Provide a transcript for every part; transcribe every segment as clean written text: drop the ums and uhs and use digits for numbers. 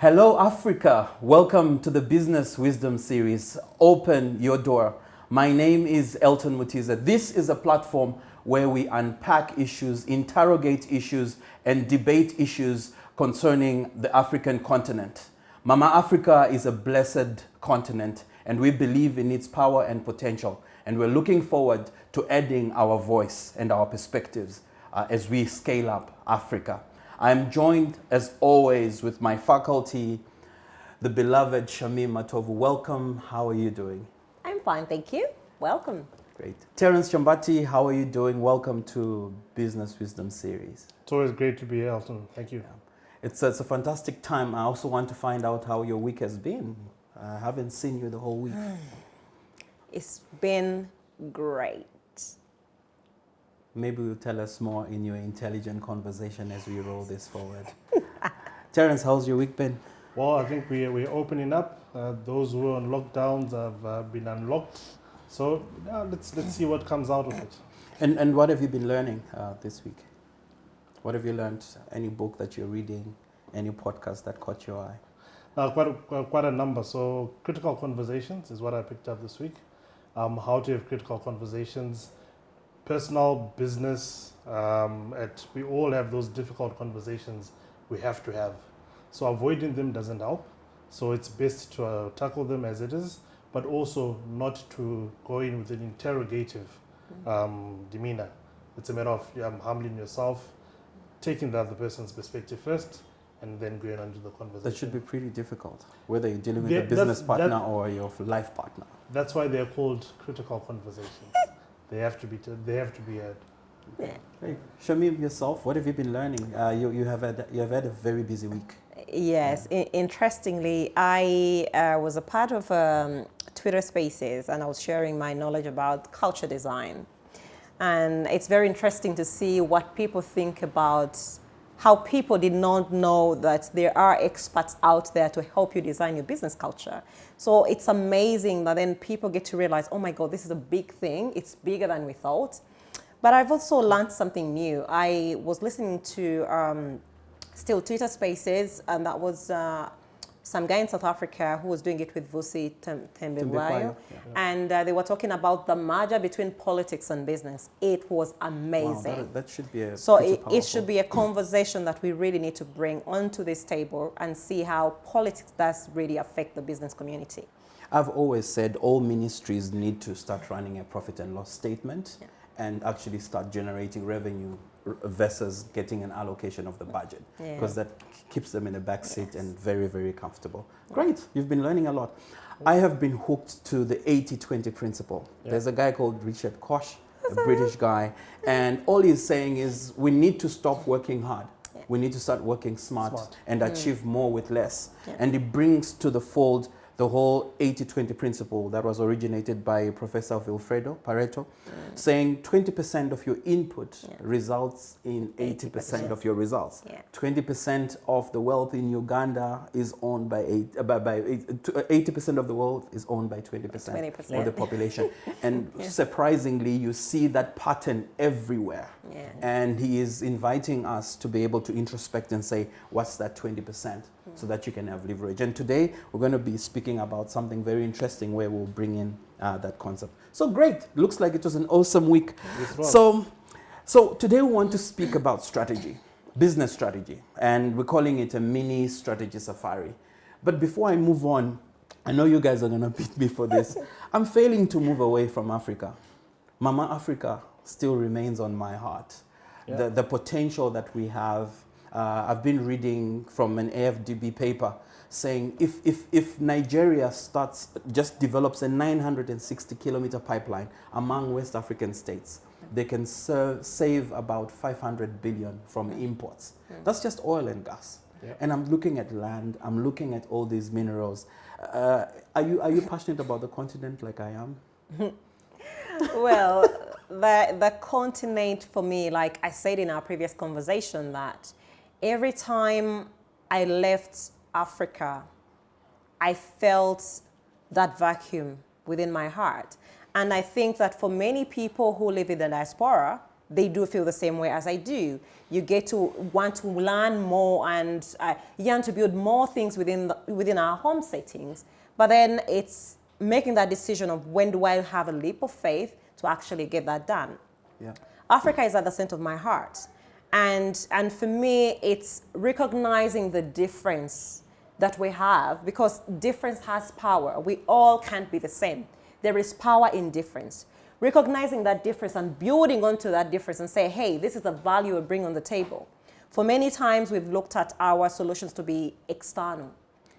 Hello, Africa. Welcome to the Business Wisdom Series. Open your door. My name is Elton Mutize. This is a platform where we unpack issues, interrogate issues, and debate issues concerning the African continent. Mama Africa is a blessed continent, and we believe in its power and potential. And we're looking forward to adding our voice and our perspectives as we scale up Africa. I'm joined, as always, with my faculty, the beloved Shamim Matovu. Welcome. How are you doing? I'm fine, thank you. Welcome. Great. Terence Chambati, how are you doing? Welcome to Business Wisdom Series. It's always great to be here, Elton. Thank you. Yeah. It's a fantastic time. I also want to find out how your week has been. I haven't seen you the whole week. It's been great. Maybe you'll tell us more in your intelligent conversation as we roll this forward. Terence, how's your week been? Well, I think we're opening up. Those who were on lockdowns have been unlocked. So let's see what comes out of it. And what have you been learning this week? What have you learned? Any book that you're reading? Any podcast that caught your eye? Quite a number. So critical conversations is what I picked up this week. How to have critical conversations. Personal, business, we all have those difficult conversations we have to have. So avoiding them doesn't help. So it's best to tackle them as it is, but also not to go in with an interrogative demeanor. It's a matter of humbling yourself, taking the other person's perspective first, and then going on to the conversation. That should be pretty difficult, whether you're dealing with a business partner or your life partner. That's why they're called critical conversations. They have to be heard. Yeah. Hey, Shamim, yourself, what have you been learning? You have had a very busy week. Yes, interestingly, I was a part of Twitter Spaces, and I was sharing my knowledge about culture design. And it's very interesting to see what people think about how people did not know that there are experts out there to help you design your business culture. So it's amazing that then people get to realize, oh my God, this is a big thing. It's bigger than we thought. But I've also learned something new. I was listening to still Twitter Spaces, and that was some guy in South Africa who was doing it with Vusi Tembewayo. And they were talking about the merger between politics and business. It was amazing. Wow, that should be so it should be a conversation that we really need to bring onto this table and see how politics does really affect the business community. I've always said all ministries need to start running a profit and loss statement and actually start generating revenue versus getting an allocation of the budget, because that keeps them in the back seat and very, very comfortable. Great, you've been learning a lot. I have been hooked to the 80-20 principle. There's a guy called Richard Koch, a British guy, and all he's saying is we need to stop working hard. We need to start working smart. And achieve more with less. And it brings to the fold the whole 80-20 principle that was originated by Professor Wilfredo Pareto, saying 20% of your input results in 80% of your results. 20% of the wealth in Uganda is owned by 80% of the wealth is owned by 20% of the population. And surprisingly, you see that pattern everywhere. And he is inviting us to be able to introspect and say, what's that 20%? So that you can have leverage. And today we're going to be speaking about something very interesting where we'll bring in that concept. So great. Looks like it was an awesome week. So today we want to speak about strategy, business strategy, and we're calling it a mini strategy safari. But before I move on, I know you guys are going to beat me for this. I'm failing to move away from Africa. Mama Africa still remains on my heart. The potential that we have. I've been reading from an AFDB paper saying if Nigeria just develops a 960-kilometer pipeline among West African states, they can save about 500 billion from imports. That's just oil and gas. And I'm looking at land, I'm looking at all these minerals. Are you passionate about the continent like I am? Well, the continent for me, like I said in our previous conversation, that every time I left Africa, I felt that vacuum within my heart. And I think that for many people who live in the diaspora, they do feel the same way as I do. You get to want to learn more and yearn to build more things within our home settings. But then it's making that decision of when do I have a leap of faith to actually get that done. Yeah. Africa is at the center of my heart. And for me, it's recognizing the difference that we have, because difference has power. We all can't be the same. There is power in difference. Recognizing that difference and building onto that difference and say, hey, this is the value we bring on the table. For many times, we've looked at our solutions to be external,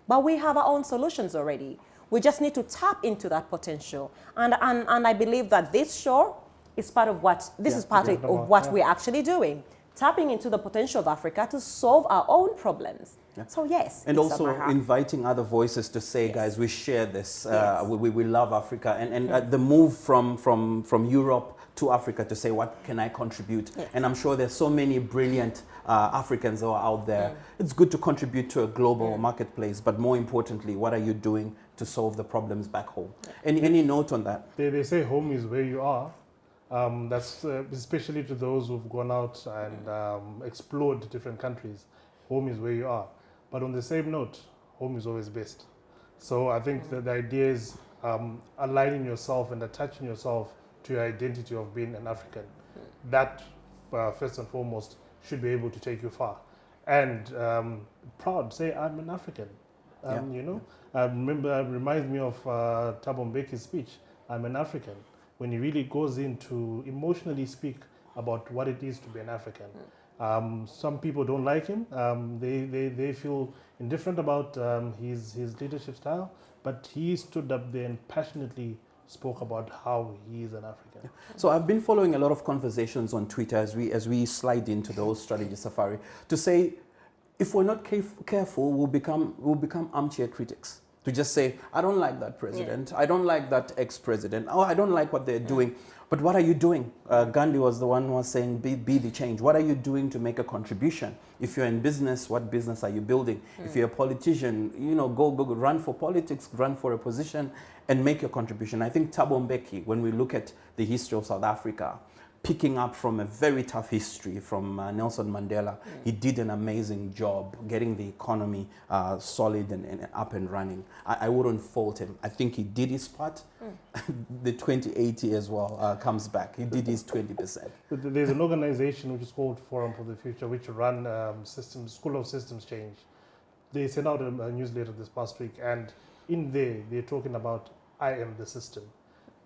but we have our own solutions already. We just need to tap into that potential. And I believe that this show is part of what, we're actually doing. Tapping into the potential of Africa to solve our own problems. Yeah. So yes. And also inviting other voices to say, yes, guys, we share this. Yes. We love Africa. And the move from Europe to Africa to say, what can I contribute? Yes. And I'm sure there's so many brilliant Africans who are out there. It's good to contribute to a global marketplace, but more importantly, what are you doing to solve the problems back home? Any note on that? They say home is where you are. That's especially to those who've gone out and explored different countries. Home is where you are. But on the same note, home is always best. So I think that the idea is aligning yourself and attaching yourself to your identity of being an African. That, first and foremost, should be able to take you far. And proud, say, I'm an African. You know, I remember, it reminds me of Thabo Mbeki's speech, I'm an African, when he really goes in to emotionally speak about what it is to be an African. Some people don't like him. They feel indifferent about his leadership style, but he stood up there and passionately spoke about how he is an African. So I've been following a lot of conversations on Twitter as we slide into those strategy safari to say, if we're not careful, we'll become armchair critics. To just say, I don't like that president, I don't like that ex-president, oh, I don't like what they're doing. But what are you doing? Gandhi was the one who was saying, be the change. What are you doing to make a contribution? If you're in business, what business are you building? If you're a politician, you know, go run for politics, run for a position and make your contribution. I think Thabo Mbeki, when we look at the history of South Africa, picking up from a very tough history from Nelson Mandela, he did an amazing job getting the economy solid and up and running. I wouldn't fault him. I think he did his part. The 2080 as well comes back. He did his 20%. There's an organization which is called Forum for the Future, which run School of Systems Change. They sent out a newsletter this past week, and in there, they're talking about I am the system.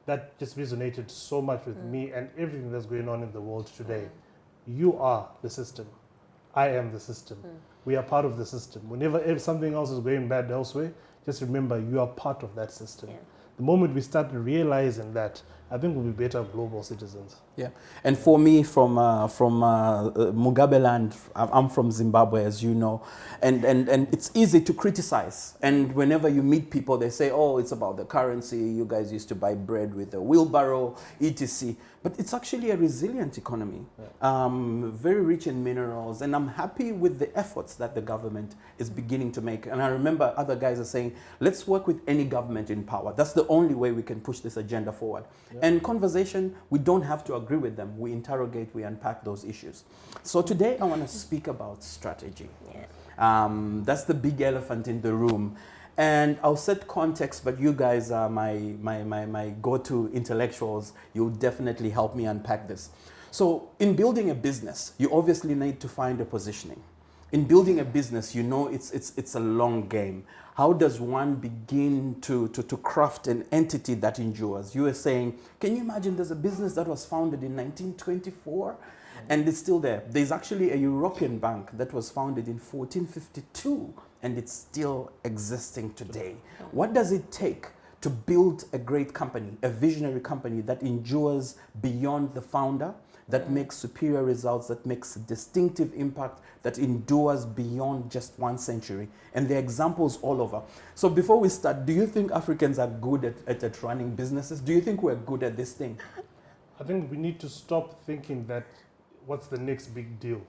That just resonated so much with me and everything that's going on in the world today. You are the system. I am the system. We are part of the system. Whenever something else is going bad elsewhere, just remember you are part of that system. Yeah. The moment we start realizing that, I think we'll be better global citizens. Yeah, and for me, from Mugabe land, I'm from Zimbabwe, as you know, and it's easy to criticize. And whenever you meet people, they say, oh, it's about the currency, you guys used to buy bread with a wheelbarrow, etc. But it's actually a resilient economy, very rich in minerals, and I'm happy with the efforts that the government is beginning to make. And I remember other guys are saying, let's work with any government in power. That's the only way we can push this agenda forward. Yeah. And conversation, we don't have to agree with them. We interrogate, we unpack those issues. So today I want to speak about strategy. Yeah. That's the big elephant in the room. And I'll set context, but you guys are my go-to intellectuals. You'll definitely help me unpack this. So in building a business, you obviously need to find a positioning. In building a business, you know it's a long game. How does one begin to craft an entity that endures? You were saying, can you imagine there's a business that was founded in 1924 and it's still there? There's actually a European bank that was founded in 1452 and it's still existing today. What does it take to build a great company, a visionary company that endures beyond the founder, that makes superior results, that makes a distinctive impact, that endures beyond just 1 century? And there are examples all over. So before we start, do you think Africans are good at running businesses? Do you think we're good at this thing? I think we need to stop thinking that what's the next big deal?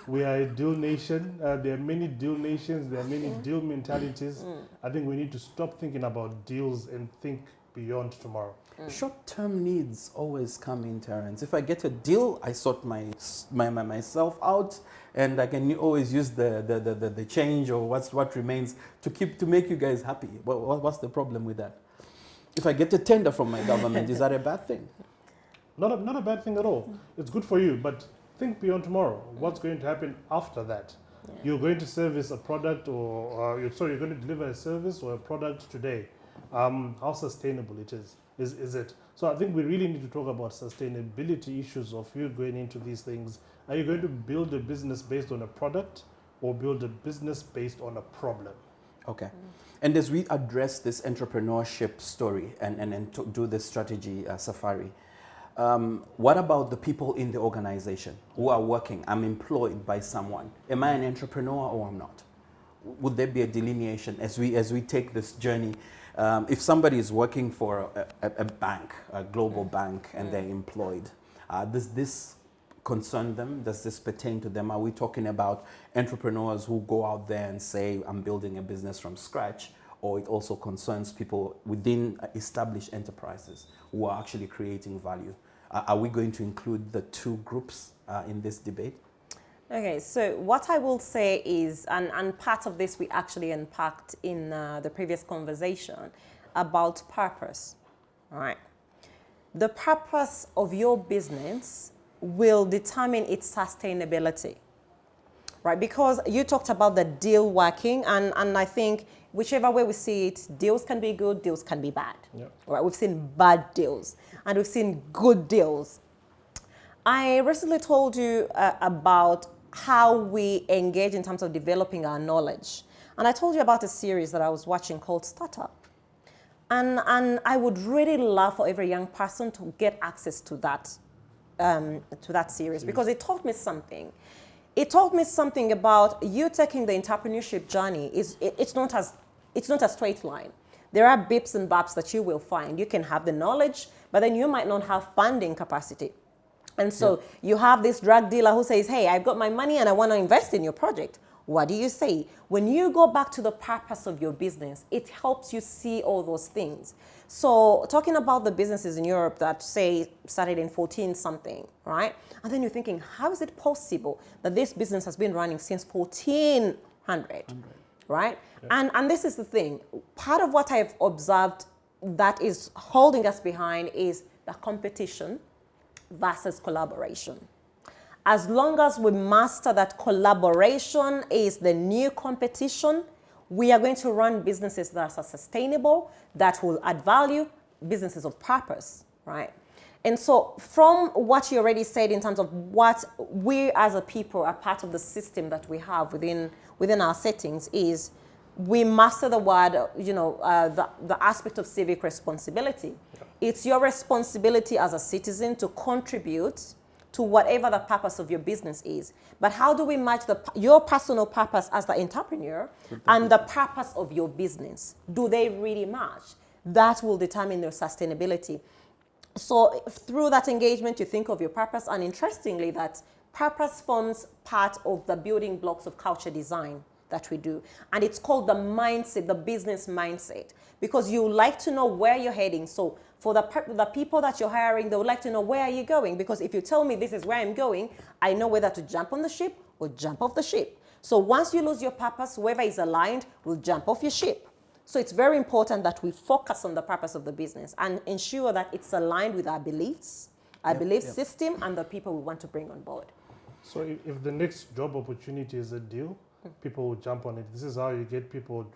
We are a deal nation. There are many deal nations. There are many deal mentalities. I think we need to stop thinking about deals and think beyond tomorrow. Short-term needs always come in, Terence. If I get a deal, I sort myself out, and I can always use the change or what remains to make you guys happy. What's the problem with that? If I get a tender from my government, is that a bad thing? Not a bad thing at all. It's good for you, but think beyond tomorrow. What's going to happen after that? Yeah. You're going to service a product, or you're going to deliver a service or a product today. How sustainable it is it? So I think we really need to talk about sustainability issues of you going into these things. Are you going to build a business based on a product or build a business based on a problem? Okay. And as we address this entrepreneurship story and to do this strategy safari, what about the people in the organization who are working? I'm employed by someone. Am I an entrepreneur or I'm not? Would there be a delineation as we take this journey? If somebody is working for a bank, a global bank, and they're employed, does this concern them? Does this pertain to them? Are we talking about entrepreneurs who go out there and say, I'm building a business from scratch? Or it also concerns people within established enterprises who are actually creating value? Are we going to include the two groups in this debate? Okay, so what I will say is, and part of this we actually unpacked in the previous conversation about purpose, all right? The purpose of your business will determine its sustainability, right? Because you talked about the deal working, and I think whichever way we see it, deals can be good, deals can be bad. Yep. Right? We've seen bad deals and we've seen good deals. I recently told you about how we engage in terms of developing our knowledge. And I told you about a series that I was watching called Startup. And I would really love for every young person to get access to that series, because it taught me something. It taught me something about you taking the entrepreneurship journey. It's not a straight line. There are bips and baps that you will find. You can have the knowledge, but then you might not have funding capacity. And so you have this drug dealer who says, hey, I've got my money and I want to invest in your project. What do you say? When you go back to the purpose of your business, it helps you see all those things. So talking about the businesses in Europe that say started in 14 something, right? And then you're thinking, how is it possible that this business has been running since 1400, right? Yeah. And this is the thing. Part of what I've observed that is holding us behind is the competition versus collaboration. As long as we master that collaboration is the new competition, we are going to run businesses that are sustainable, that will add value, businesses of purpose, right? And so from what you already said in terms of what we as a people are part of the system that we have within our settings is we master the word, the aspect of civic responsibility. Yeah. It's your responsibility as a citizen to contribute to whatever the purpose of your business is. But how do we match your personal purpose as the entrepreneur and the purpose of your business? Do they really match? That will determine their sustainability. So through that engagement, you think of your purpose, and interestingly, that purpose forms part of the building blocks of culture design that we do. And it's called the mindset, the business mindset, because you like to know where you're heading. So for the people that you're hiring, they would like to know, where are you going? Because if you tell me this is where I'm going, I know whether to jump on the ship or jump off the ship. So once you lose your purpose, whoever is aligned will jump off your ship. So it's very important that we focus on the purpose of the business and ensure that it's aligned with our beliefs, our belief system, and the people we want to bring on board. So if the next job opportunity is a deal, people will jump on it. This is how you get people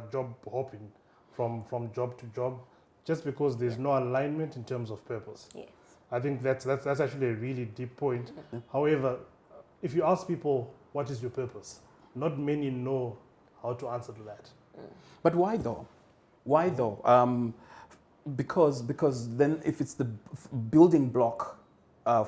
job hopping from job to job, just because there's no alignment in terms of purpose. Yes. I think that's actually a really deep point. However, if you ask people, what is your purpose? Not many know how to answer to that. But why though? Why though? Because then if it's the building block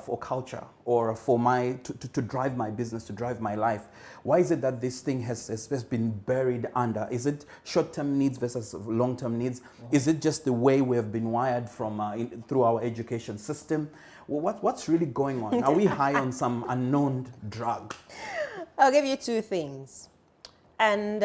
for culture or for to drive my business, to drive my life? Why is it that this thing has been buried under? Is it short-term needs versus long-term needs? Is it just the way we have been wired from through our education system? Well, what's really going on? Are we high on some unknown drug? I'll give you two things. And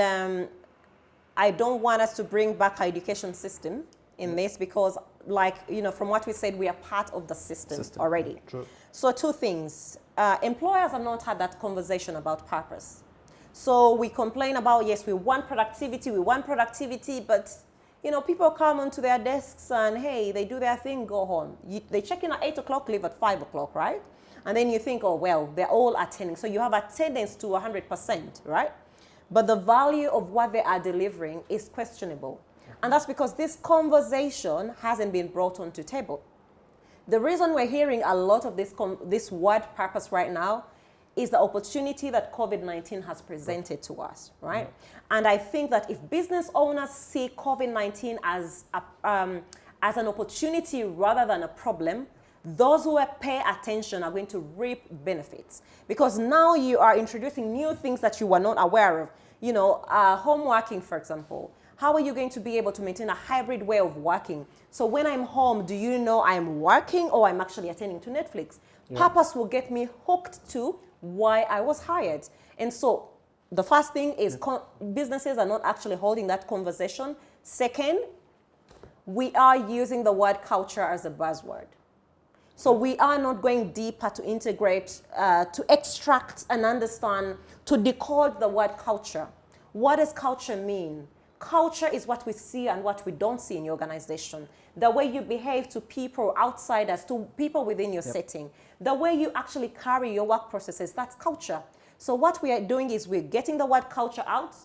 I don't want us to bring back our education system in this because, like, you know, from what we said, we are part of the system. Already. True. So two things. Employers have not had that conversation about purpose. So we complain about, yes, we want productivity, but, you know, people come onto their desks and, hey, they do their thing, go home. They check in at 8 o'clock, leave at 5 o'clock, right? And then you think, oh, well, they're all attending. So you have attendance to 100%, right? But the value of what they are delivering is questionable. And that's because this conversation hasn't been brought onto the table. The reason we're hearing a lot of this word purpose right now is the opportunity that COVID-19 has presented to us, right? And I think that if business owners see COVID-19 as an opportunity rather than a problem, those who pay attention are going to reap benefits, because now you are introducing new things that you were not aware of. You know, home working, for example. How are you going to be able to maintain a hybrid way of working? So when I'm home, do you know I'm working or I'm actually attending to Netflix? Yeah. Purpose will get me hooked to why I was hired. And so the first thing is businesses are not actually holding that conversation. Second, we are using the word culture as a buzzword. So we are not going deeper to integrate, to extract and understand, to decode the word culture. What does culture mean? Culture is what we see and what we don't see in your organization. The way you behave to people, outsiders, to people within your setting. The way you actually carry your work processes, that's culture. So what we are doing is we're getting the word culture out,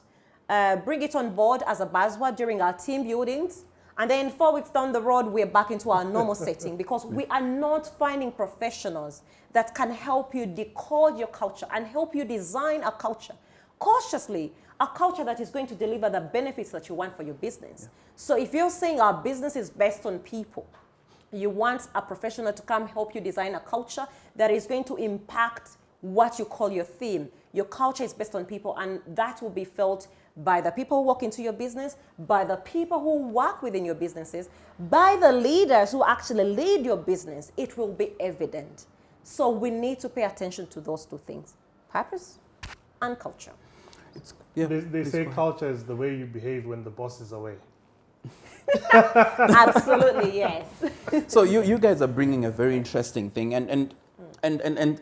bring it on board as a buzzword during our team buildings, and then 4 weeks down the road, we're back into our normal setting, because we are not finding professionals that can help you decode your culture and help you design a culture cautiously, a culture that is going to deliver the benefits that you want for your business. Yeah. So if you're saying our business is based on people, you want a professional to come help you design a culture that is going to impact what you call your theme. Your culture is based on people, and that will be felt by the people who walk into your business, by the people who work within your businesses, by the leaders who actually lead your business. It will be evident. So we need to pay attention to those two things, purpose and culture. They say culture is the way you behave when the boss is away. Absolutely, yes. So you guys are bringing a very interesting thing, and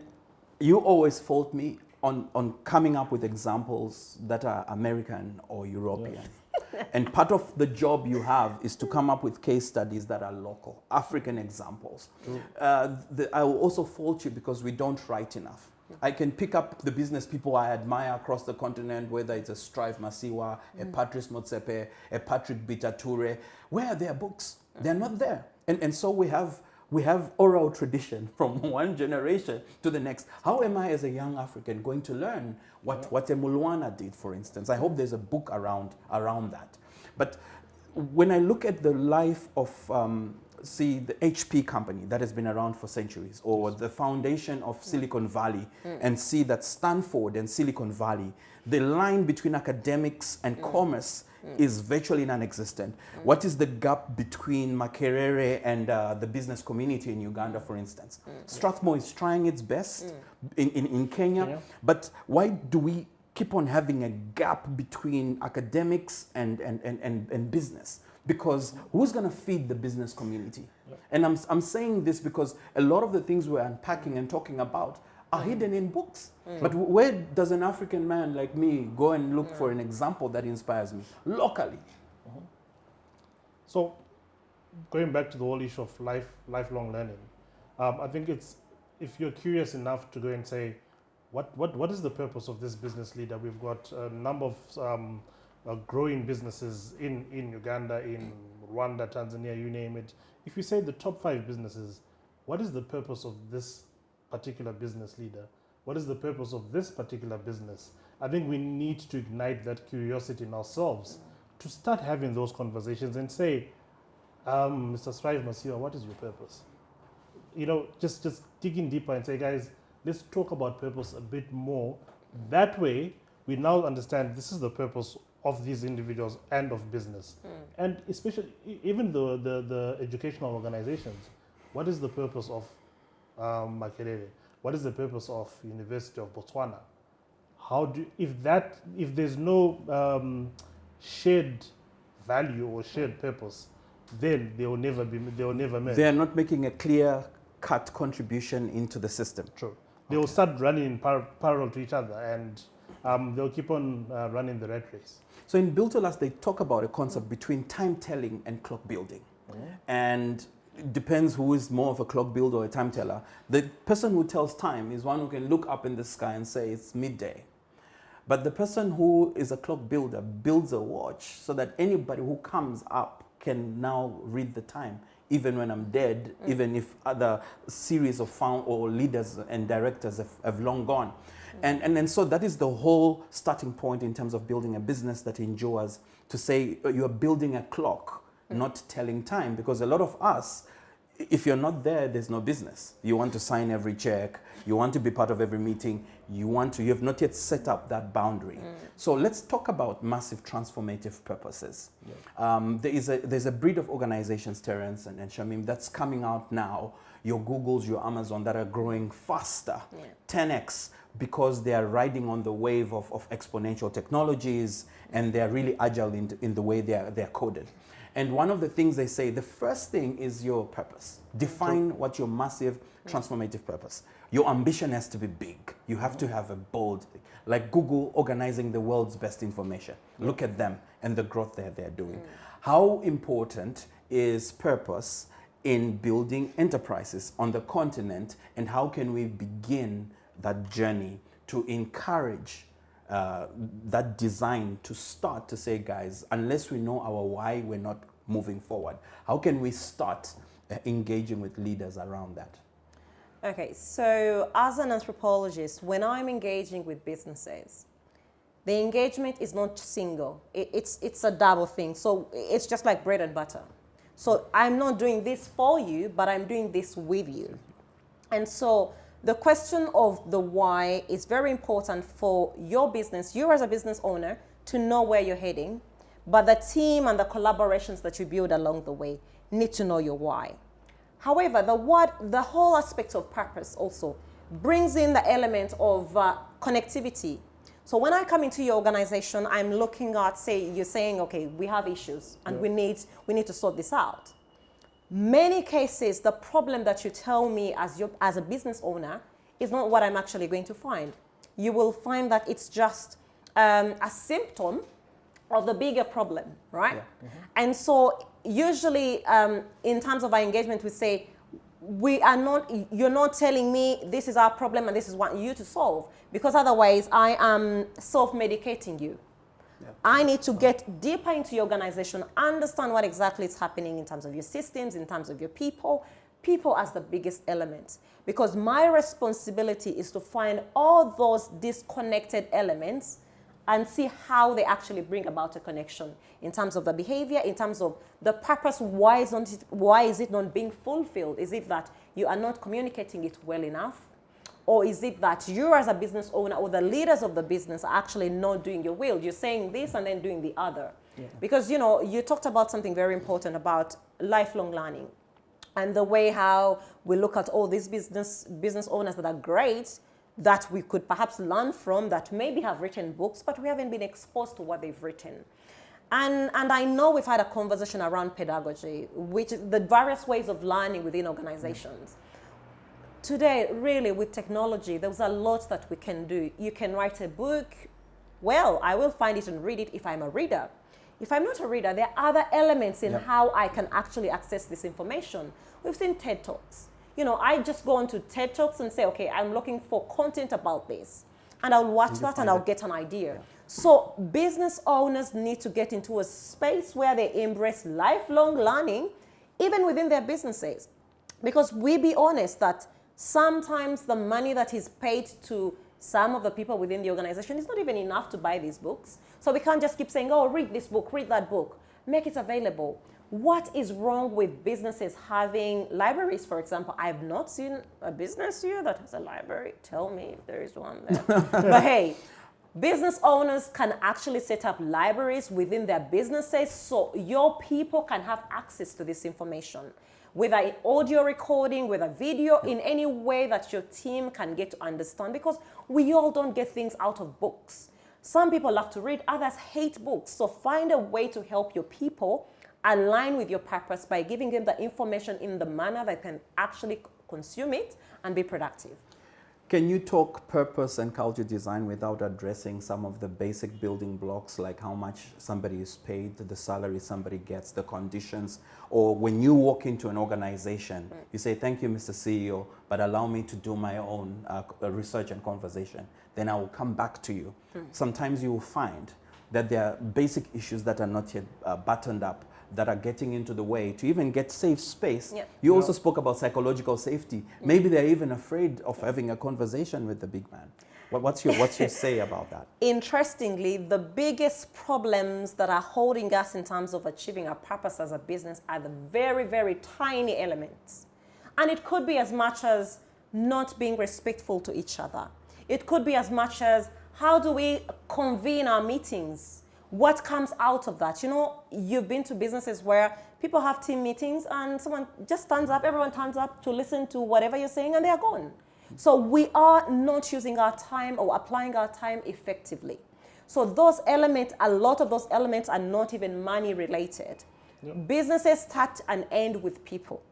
you always fault me on coming up with examples that are American or European. Yeah. And part of the job you have is to come up with case studies that are local, African examples. I will also fault you because we don't write enough. I can pick up the business people I admire across the continent, whether it's a Strive Masiwa, a Patrice Motsepe, a Patrick Bitature. Where are their books? They're not there. And so we have oral tradition from one generation to the next. How am I as a young African going to learn what a Mulwana did, for instance? I hope there's a book around that. But when I look at the life of the HP company that has been around for centuries, or the foundation of Silicon Valley, and see that Stanford and Silicon Valley, the line between academics and commerce is virtually non-existent. What is the gap between Makerere and the business community in Uganda, for instance? Strathmore is trying its best in Kenya, but why do we keep on having a gap between academics and business? Because who's going to feed the business community? And I'm saying this because a lot of the things we're unpacking and talking about are hidden in books. But where does an African man like me go and look for an example that inspires me locally? So going back to the whole issue of lifelong learning, I think it's, if you're curious enough to go and say, what is the purpose of this business leader? We've got a number of growing businesses in Uganda, in Rwanda, Tanzania, you name it. If you say the top 5 businesses, what is the purpose of this particular business leader? What is the purpose of this particular business? I think we need to ignite that curiosity in ourselves to start having those conversations and say, Mr. Strive Masiwa, what is your purpose? just digging deeper and say, guys, let's talk about purpose a bit more. That way, we now understand this is the purpose of these individuals and of business. And especially, even the educational organizations, what is the purpose of Makerere? What is the purpose of University of Botswana? If there's no shared value or shared purpose, then they will never merge. They are not making a clear-cut contribution into the system. True. They will start running in parallel to each other, and they'll keep on running the rat race. So in Build to Last, they talk about a concept between time telling and clock building. And it depends who is more of a clock builder or a time teller. The person who tells time is one who can look up in the sky and say it's midday. But the person who is a clock builder builds a watch so that anybody who comes up can now read the time, even when I'm dead, even if other series of or leaders and directors have long gone. And so that is the whole starting point in terms of building a business that endures, to say you're building a clock, not telling time. Because a lot of us, if you're not there, there's no business. You want to sign every check, you want to be part of every meeting, you have not yet set up that boundary. So let's talk about massive transformative purposes. There's a breed of organizations, Terence and Shamim, that's coming out now, your Googles, your Amazon, that are growing faster, 10x, because they are riding on the wave of exponential technologies, and they're really agile in the way they're coded. And one of the things they say, the first thing is your purpose. Define what your massive transformative purpose. Your ambition has to be big. You have to have a bold, like Google organizing the world's best information. Look at them and the growth they're doing. How important is purpose in building enterprises on the continent, and how can we begin that journey to encourage that design to start to say, guys, unless we know our why, we're not moving forward. How can we start engaging with leaders around that? Okay, so as an anthropologist, when I'm engaging with businesses, the engagement is not single. It's a double thing. So it's just like bread and butter. So I'm not doing this for you, but I'm doing this with you. And so the question of the why is very important for your business, you as a business owner, to know where you're heading, but the team and the collaborations that you build along the way need to know your why. However, the whole aspect of purpose also brings in the element of connectivity. So when I come into your organization, I'm looking at, say, you're saying, okay, we have issues and we need to sort this out. Many cases, the problem that you tell me as a business owner is not what I'm actually going to find. You will find that it's just a symptom of the bigger problem, right? And so usually in terms of our engagement, we say, you're not telling me this is our problem and this is what you to solve, because otherwise I am self-medicating you. I need to get deeper into your organization, understand what exactly is happening in terms of your systems, in terms of your people as the biggest element. Because my responsibility is to find all those disconnected elements and see how they actually bring about a connection in terms of the behavior, in terms of the purpose. Why is it not being fulfilled? Is it that you are not communicating it well enough? Or is it that you as a business owner or the leaders of the business are actually not doing your will? You're saying this and then doing the other. Because, you talked about something very important about lifelong learning and the way how we look at all these business owners that are great, that we could perhaps learn from, that maybe have written books, but we haven't been exposed to what they've written. And I know we've had a conversation around pedagogy, which is the various ways of learning within organizations. Today, really, with technology, there's a lot that we can do. You can write a book. Well, I will find it and read it if I'm a reader. If I'm not a reader, there are other elements in how I can actually access this information. We've seen TED Talks. I just go onto TED Talks and say, okay, I'm looking for content about this. And I'll watch that and I'll get an idea. So business owners need to get into a space where they embrace lifelong learning, even within their businesses. Because we be honest that sometimes the money that is paid to some of the people within the organization is not even enough to buy these books. So we can't just keep saying, oh, read this book, read that book, make it available. What is wrong with businesses having libraries, for example? I've not seen a business here that has a library. Tell me if there is one there. But hey, business owners can actually set up libraries within their businesses so your people can have access to this information, whether in audio recording, whether video, in any way that your team can get to understand, because we all don't get things out of books. Some people love to read, others hate books. So find a way to help your people align with your purpose by giving them the information in the manner that can actually consume it and be productive. Can you talk purpose and culture design without addressing some of the basic building blocks, like how much somebody is paid, the salary somebody gets, the conditions? Or when you walk into an organization, you say, thank you, Mr. CEO, but allow me to do my own research and conversation. Then I will come back to you. Sometimes you will find that there are basic issues that are not yet buttoned up, that are getting into the way to even get safe space. Yep. You also spoke about psychological safety. Maybe they're even afraid of having a conversation with the big man. What's your say about that? Interestingly, the biggest problems that are holding us in terms of achieving our purpose as a business are the very, very tiny elements. And it could be as much as not being respectful to each other. It could be as much as, how do we convene our meetings? What comes out of that? You know, you've been to businesses where people have team meetings and someone just stands up, everyone turns up to listen to whatever you're saying and they're gone. So we are not using our time or applying our time effectively. So those elements, a lot of those elements are not even money related. Yep. Businesses start and end with people.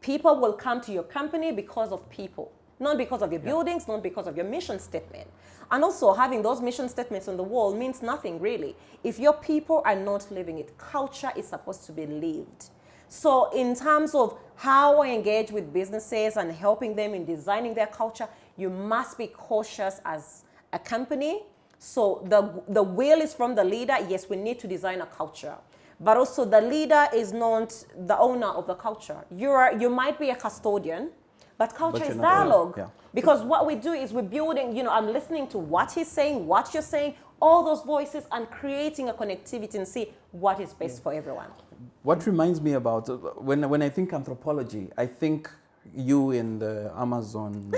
People will come to your company because of people, not because of your buildings, not because of your mission statement. And also having those mission statements on the wall means nothing really if your people are not living it. Culture is supposed to be lived. So in terms of how I engage with businesses and helping them in designing their culture, you must be cautious as a company. So the will is from the leader. Yes, we need to design a culture. But also the leader is not the owner of the culture. You might be a custodian, but culture is dialogue. Yeah. Because what we do is we're building, you know, I'm listening to what he's saying, what you're saying, all those voices, and creating a connectivity and see what is best for everyone. What reminds me about, when I think anthropology, I think you in the Amazon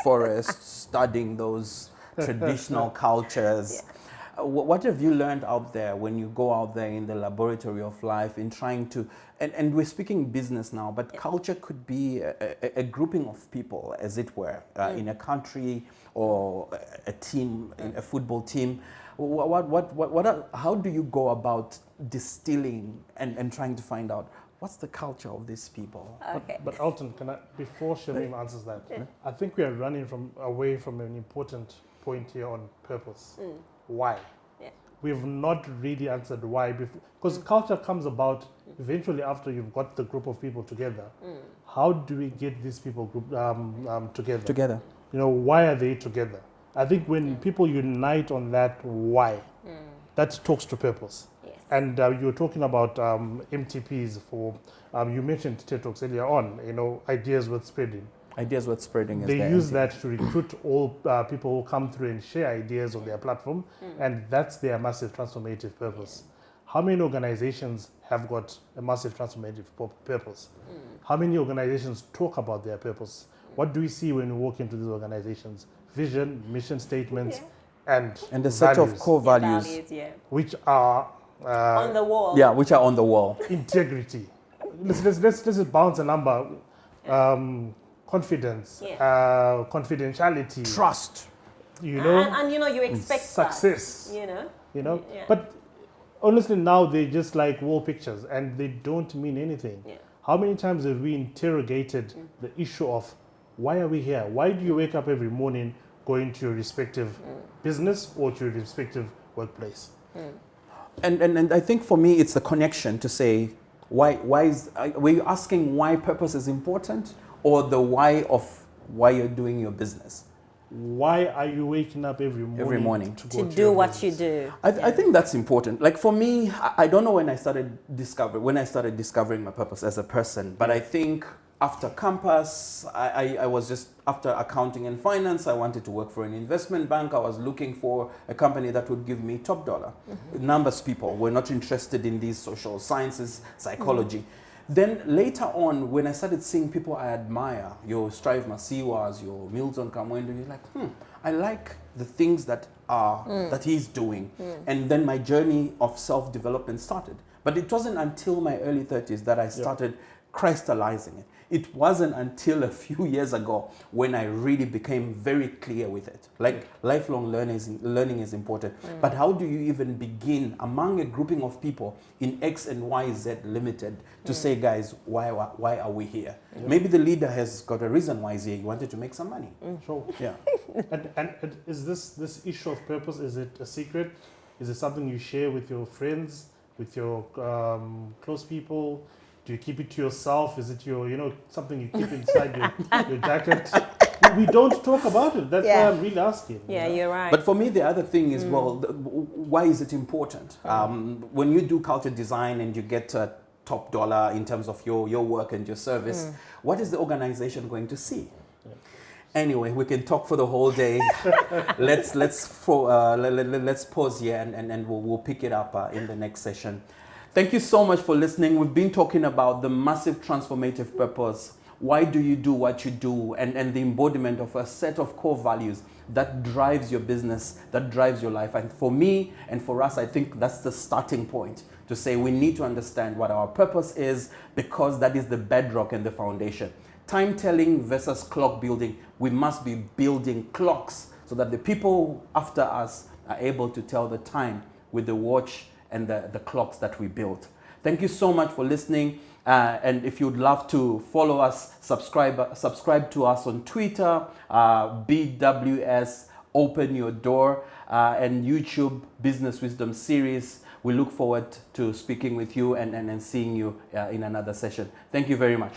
forest studying those traditional cultures. Yeah. What have you learned out there when you go out there in the laboratory of life in trying to, and we're speaking business now, but culture could be a grouping of people, as it were, in a country or a team, in a football team. How do you go about distilling and trying to find out what's the culture of these people? Okay. But Elton, before Shamim answers that, I think we are running away from an important point here on purpose. Why? Yeah. We've not really answered why before, because culture comes about eventually after you've got the group of people together. How do we get these people together? Together. You know, why are they together? I think when people unite on that why, that talks to purpose. Yes. And you were talking about MTPs for, you mentioned TED Talks earlier on, you know, ideas worth spreading. Ideas worth spreading. They use that to recruit all people who come through and share ideas on their platform, and that's their massive transformative purpose. How many organizations have got a massive transformative purpose? How many organizations talk about their purpose? What do we see when we walk into these organizations? Vision, mission statements, and the set of core values, which are on the wall. Yeah, which are on the wall. Integrity. Let's just bounce a number. Confidence, confidentiality, trust, you know, and you know, you expect success, that, you know. Yeah. But honestly, now they just like wall pictures and they don't mean anything. Yeah. How many times have we interrogated the issue of why are we here? Why do you wake up every morning going to your respective business or to your respective workplace? And I think for me, it's the connection to say why were you asking why purpose is important? Or the why of why you're doing your business. Why are you waking up every morning to do what you do? I think that's important. Like for me, I don't know when I started discovering my purpose as a person, but I think after campus, I was just, after accounting and finance, I wanted to work for an investment bank. I was looking for a company that would give me top dollar. Numbers people were not interested in these social sciences, psychology. Then later on, when I started seeing people I admire, your Strive Masiwas, your Milton Kamwendo, you're like, I like the things that that he's doing. And then my journey of self-development started. But it wasn't until my early 30s that I started crystallizing it. It wasn't until a few years ago when I really became very clear with it. Like lifelong learning is important. But how do you even begin among a grouping of people in X and Y Z Limited to say, guys, why are we here? Maybe the leader has got a reason why he's here. He wanted to make some money. Sure. Yeah. And is this issue of purpose, is it a secret? Is it something you share with your friends, with your close people? Do you keep it to yourself? Is it something you keep inside your jacket? We don't talk about it. That's why I'm really asking. Yeah, you're right. But for me, the other thing is, why is it important? When you do culture design and you get top dollar in terms of your work and your service, what is the organization going to see? Anyway, we can talk for the whole day. let's pause here and we'll pick it up in the next session. Thank you so much for listening. We've been talking about the massive transformative purpose. Why do you do what you do? And the embodiment of a set of core values that drives your business, that drives your life. And for me and for us, I think that's the starting point to say we need to understand what our purpose is, because that is the bedrock and the foundation. Time telling versus clock building. We must be building clocks so that the people after us are able to tell the time with the watch and the clocks that we built. Thank you so much for listening. And if you'd love to follow us, subscribe to us on Twitter, BWS, Open Your Door, and YouTube Business Wisdom Series. We look forward to speaking with you and seeing you in another session. Thank you very much.